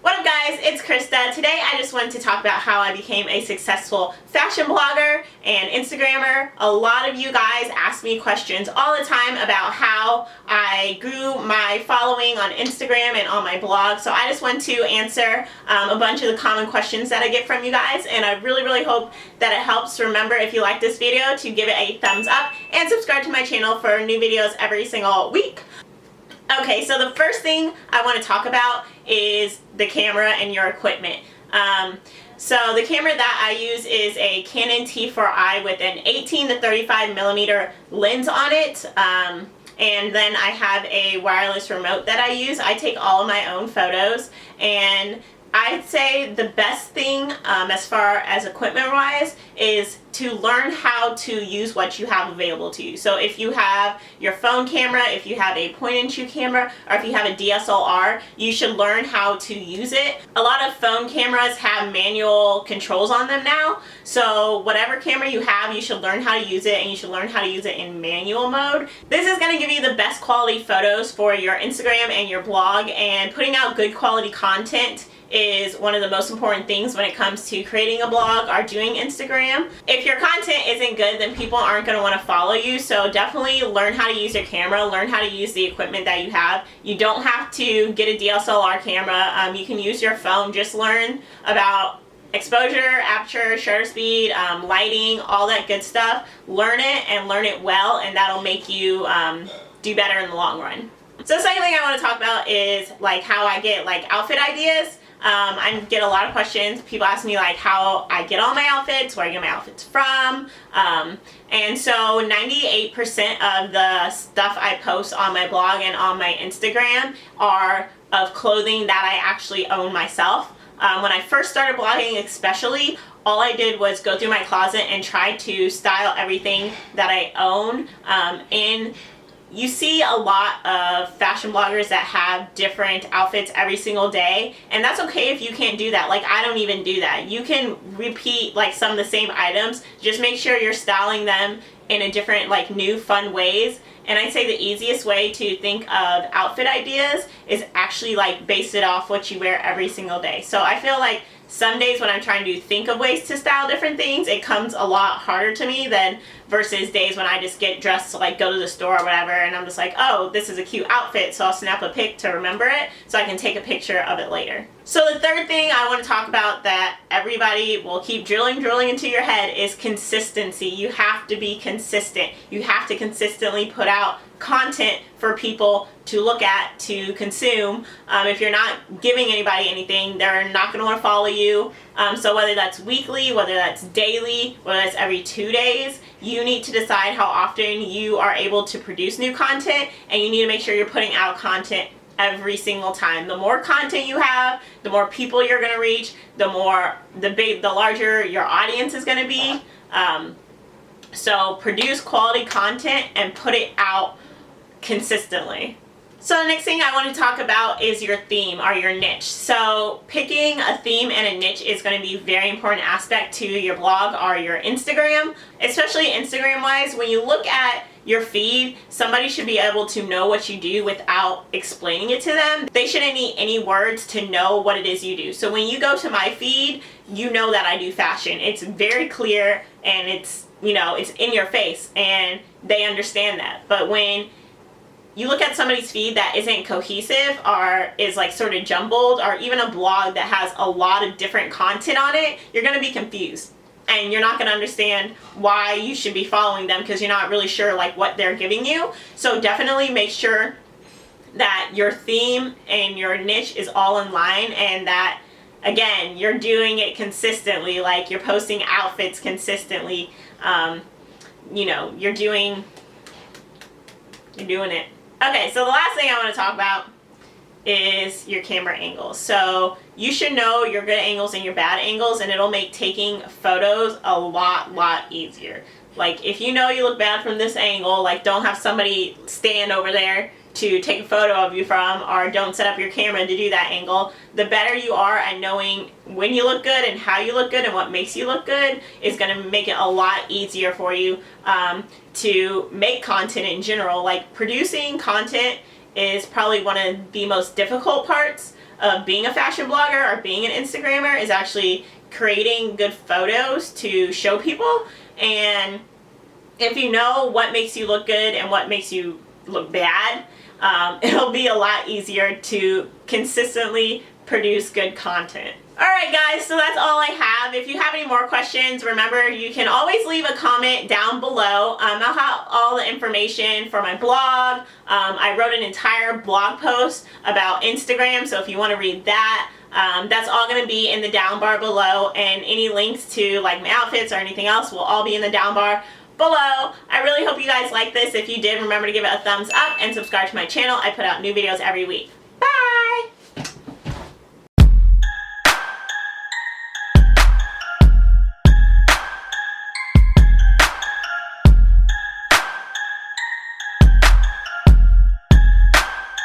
What up guys, it's Krista. Today I just wanted to talk about how I became a successful fashion blogger and Instagrammer. A lot of you guys ask me questions all the time about how I grew my following on Instagram and on my blog. So I just want to answer a bunch of the common questions that I get from you guys, and I really hope that it helps. Remember, if you like this video, to give it a thumbs up and subscribe to my channel for new videos every single week. Okay, so the first thing I want to talk about is the camera and your equipment. So the camera that I use is a Canon T4i with an 18 to 35 millimeter lens on it. And then I have a wireless remote that I use. I take all of my own photos, and I'd say the best thing as far as equipment wise is to learn how to use what you have available to you. So if you have your phone camera, if you have a point and shoot camera, or if you have a DSLR, you should learn how to use it. A lot of phone cameras have manual controls on them now, so whatever camera you have, you should learn how to use it, and you should learn how to use it in manual mode. This is going to give you the best quality photos for your Instagram and your blog, and putting out good quality content is one of the most important things when it comes to creating a blog or doing Instagram. If your content isn't good, then people aren't going to want to follow you, so definitely learn how to use your camera, learn how to use the equipment that you have. You don't have to get a DSLR camera, you can use your phone. Just learn about exposure, aperture, shutter speed, lighting, all that good stuff. Learn it and learn it well, and that'll make you do better in the long run. So the second thing I want to talk about is like how I get like outfit ideas. I get a lot of questions. People ask me like how I get all my outfits, where I get my outfits from. And so 98% of the stuff I post on my blog and on my Instagram are of clothing that I actually own myself. When I first started blogging especially, all I did was go through my closet and try to style everything that I own. And you see a lot of fashion bloggers that have different outfits every single day, and that's okay if you can't do that. Like, I don't even do that. You can repeat like some of the same items, just make sure you're styling them in a different, like, new fun ways. And I'd say the easiest way to think of outfit ideas is actually like base it off what you wear every single day. So I feel like some days when I'm trying to think of ways to style different things, it comes a lot harder to me than versus days when I just get dressed to like go to the store or whatever, and I'm just like, oh, this is a cute outfit, so I'll snap a pic to remember it so I can take a picture of it later. So the third thing I want to talk about that everybody will keep drilling into your head is consistency. You have to be consistent. You have to consistently put out content for people to look at, to consume. If you're not giving anybody anything, they're not going to want to follow you. So whether that's weekly, whether that's daily, whether that's every 2 days, you need to decide how often you are able to produce new content, and you need to make sure you're putting out content every single time. The more content you have, the more people you're going to reach, the larger your audience is going to be. So produce quality content and put it out consistently. So the next thing I want to talk about is your theme or your niche. So picking a theme and a niche is going to be a very important aspect to your blog or your Instagram, especially Instagram wise. When you look at your feed, somebody should be able to know what you do without explaining it to them. They shouldn't need any words to know what it is you do. So when you go to my feed, you know that I do fashion. It's very clear, and it's, you know, it's in your face, and they understand that. But when you look at somebody's feed that isn't cohesive or is like sort of jumbled, or even a blog that has a lot of different content on it, you're going to be confused. And you're not going to understand why you should be following them because you're not really sure like what they're giving you. So definitely make sure that your theme and your niche is all in line, and that, again, you're doing it consistently. Like, you're posting outfits consistently. You know, you're doing it. Okay, so the last thing I want to talk about is your camera angles. So you should know your good angles and your bad angles, and it'll make taking photos a lot easier. Like, if you know you look bad from this angle, like, don't have somebody stand over there to take a photo of you from, or don't set up your camera to do that angle. The better you are at knowing when you look good and how you look good and what makes you look good is going to make it a lot easier for you to make content in general. Like, producing content is probably one of the most difficult parts of being a fashion blogger or being an Instagrammer is actually creating good photos to show people. And if you know what makes you look good and what makes you look bad, it'll be a lot easier to consistently produce good content. Alright guys, so that's all I have. If you have any more questions, remember you can always leave a comment down below. I'll have all the information for my blog. I wrote an entire blog post about Instagram, so if you want to read that, that's all going to be in the down bar below, and any links to like my outfits or anything else will all be in the down bar below. I really hope you guys like this. If you did, remember to give it a thumbs up and subscribe to my channel. I put out new videos every week.